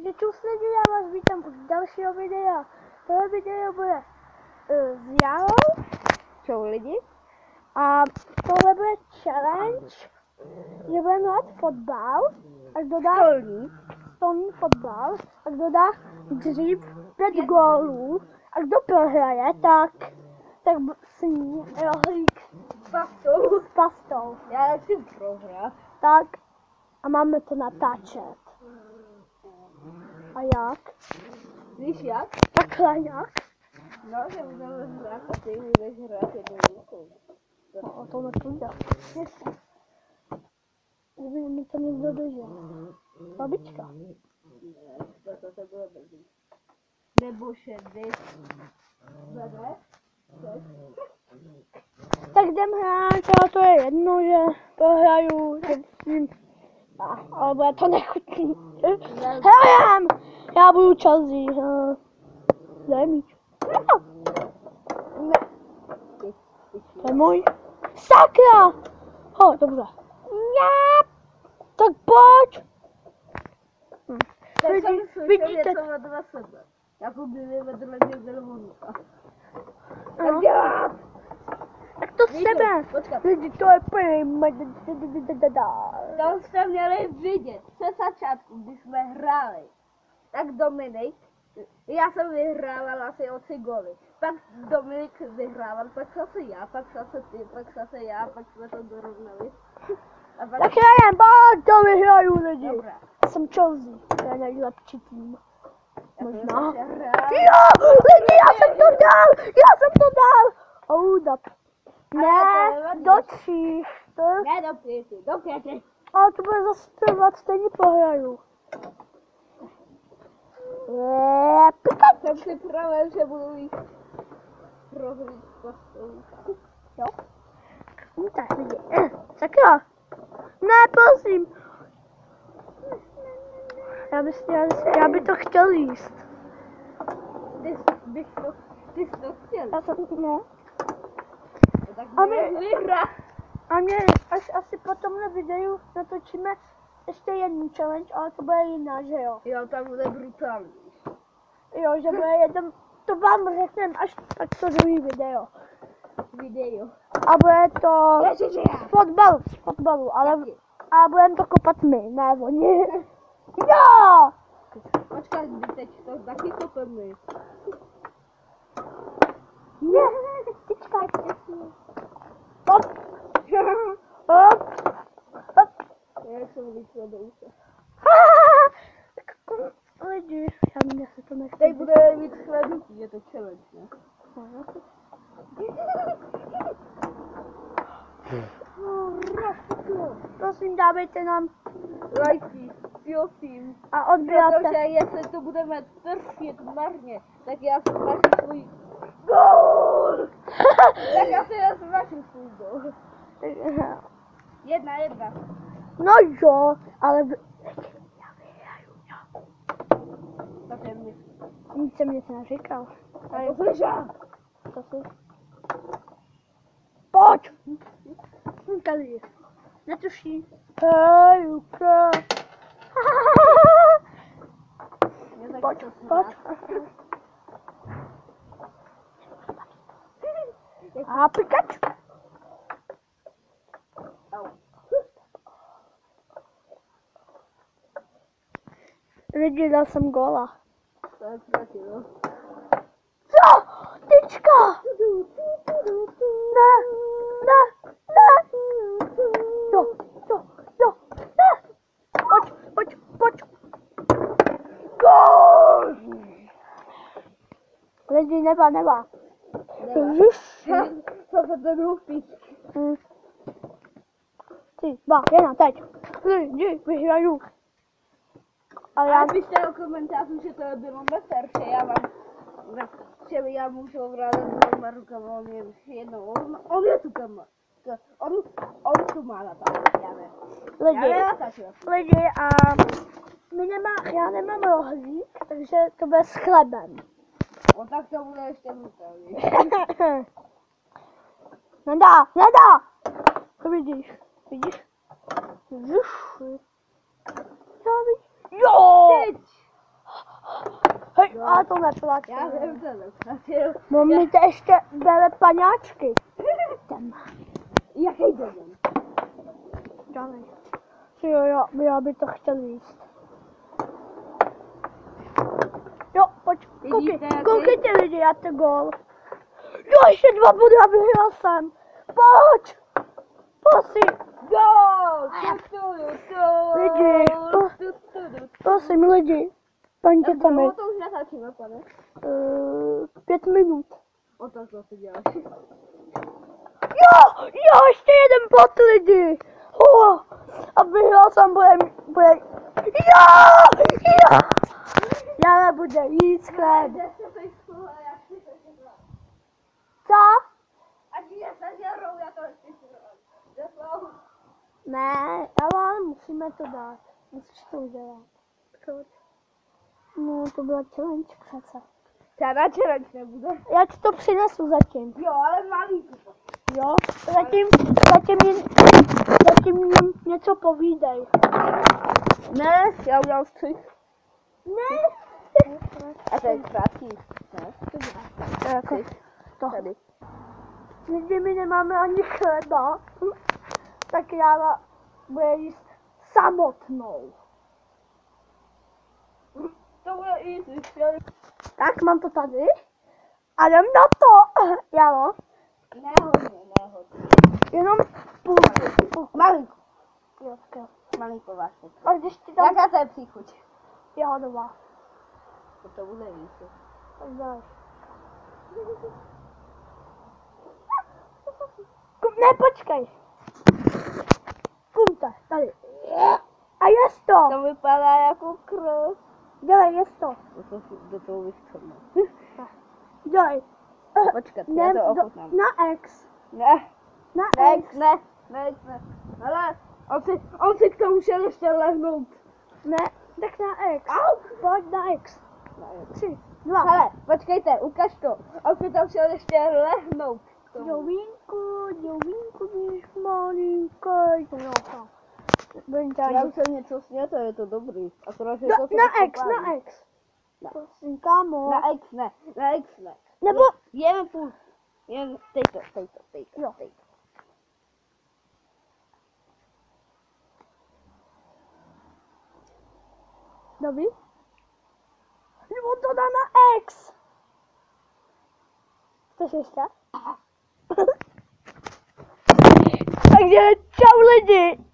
Takže čus lidi, já vás vítám u dalšího videa. Tohle video bude s Jarou. Čau lidi. A tohle bude challenge, že budeme hrát fotbal. A kdo dá stolní fotbal. A kdo dá dřív 5 gólů. A kdo prohraje, tak sní rohlík s pastou. Já nechci prohrát. Tak a máme to natáčet. A jak? Víš jak? Takhle jak? No, že budeme hrát a ty budeš hrát jednou rukou. No, to nepůjde. Kdyby mi to někdo držel. Babička. Ne, to se bude blbý. Nebo šedý. Vede? Tak jdem hrát, ale to je jedno, že prohraju, že svým. Ale bude to nechutný. Hrajem! Já budu Chelsea. Dej míč. Ne. To je můj. Sakra! Dobře. Tak pojď! Tak jsem slyšel Vidíte? něco vedle sebe. Jako kdyby vedle mě byl vonuka. Ano. Tak dělám! Tak to sebe. Počkat. Lidi, to je plný. To jste měli vidět se začátku, když jsme hráli. Tak Dominik, já jsem vyhrával asi o 3 góly. Pak Dominik vyhrával, pak zase já, pak zase ty, pak zase já, pak jsme to dorovnali. A pak... Tak hrajem, pojď, to vyhraju lidi. Dobrá. Já jsem Chelsea, to je nejlepší tým. Možná. Jo, Lidi, já jsem to dal. Hold up. Ne, do 3. Ne, do 5, do 5. Ale to bude zase trvat, stejně prohraju. Jsem si pravil, že budu jít prohlít pastou. Jo? Tak lidi. Sakra. Ne, prosím. Já bych to chtěl jíst. Ty jsi to chtěl. Já jsem, no. Tak A vyhrá. A mě až asi po tomhle videu natočíme ještě jednu challenge, ale to bude jiná, že jo? Jo, tam bude brutální. Jo, že bude jeden, to vám řekneme až tak to druhý video. A bude to z fotbalu, ale budeme to kopat my, ne oni. Jo! Počkej, teď to taky kopeme. Ne, tyčka. Hop. Hop. Hop. Já jsem vyšla do ucha. Lidi, mě se to nechce. Teď bude víc chladnutí, je to challenge, ne? Prosím, dávejte nám Lajky, prosím. a odbíráte. Protože jestli to budeme trfit marně, tak já smažím svůj gól. Tak já si smažím svůj gól. 1-1. No jo, ale já vyhraju, jo. Tak je mi. Nic jsem nic neříkal. A to slyšel. To si. Pojď! Tady. Netuší. Hej, Luka. Pojď, pojď. A Pikachu. Lidi, dal jsem góla. To je proti, no. Co? Tyčka! Ne, ne, ne. Jo, ne. Pojď. Gól! Lidi, neba. Co se ten hupí? Tři, 2, 1, teď. Lidi, vyhraju. A já Pište do komentářů, že to bylo nefér, že já můžu ovládat dvěma rukama, on je jednou, on je tu kama. On tu má natáčet, já ne. lidi, a já nemám rohlík, takže to bude s chlebem. On tak to bude ještě brutální. Nedá. To vidíš. Jo! Ale to neplatil. Já vím, to neplatil. No mi to ještě bere paňáčky. Ten. Jaký den? Žádnej. Jo, já by to chtěl jíst. Jo, pojď, koukejte lidi, já to gól. Jo, ještě 2 body a vyhrál jsem. Pojď! Prosím. Gol! Lidi, prosím lidi. Paňtěte mi. To už natáčíme, pane. 5 minut. O to, co ty děláš. Jo, ještě jeden bod lidi. A vyhrál jsem bude. Jo! Já nebudu jíst chléb. Co? A ti se žerou, já to chci žerou. Ne, ale musíme to dát. Musíš to udělat. Proč? No, to byla challenge přece. Žádná challenge nebude. Já ti to přinesu zatím. Jo, ale malý. Jo? Zatím jim něco povídej. Ne, já udělal střih. Ne. A to je krátký. Ne? To. Tady. Nikdy my nemáme ani chleba, tak já bude jíst samotnou. To bude easy. Tak mám to tady. A jdem na to. Jalo. Nehodně. Jenom půl. Malinko. Jo, tak jo. Malinko vlastně. A když ti tam... Jaká to je příchuť? Jahodová. To bude easy. Tak dáš. Ne, počkej. Kumte, tady. A jest to. To vypadá jako krev. Dělej, jest to. Do toho vyschne. Dělej. Počkat, Ne, já to ochutnám. na X. Ne, Na ne, X. ne. Ale on si k tomu šel ještě lehnout. Ne, tak na X. Au. Pojď na X. 3, 2. Hele, počkejte, ukaž to. On si tam šel ještě lehnout. Jovínku, když malinký. No, Já už jsem něco sněto, je to dobrý. Akorát, že to na X. Ne. Prosím, kámo. Na X ne. Nebo... Jen půl. Jen tejto. Jo. Dobrý? Nebo to dá na X. Chceš ještě? Takže čau lidi.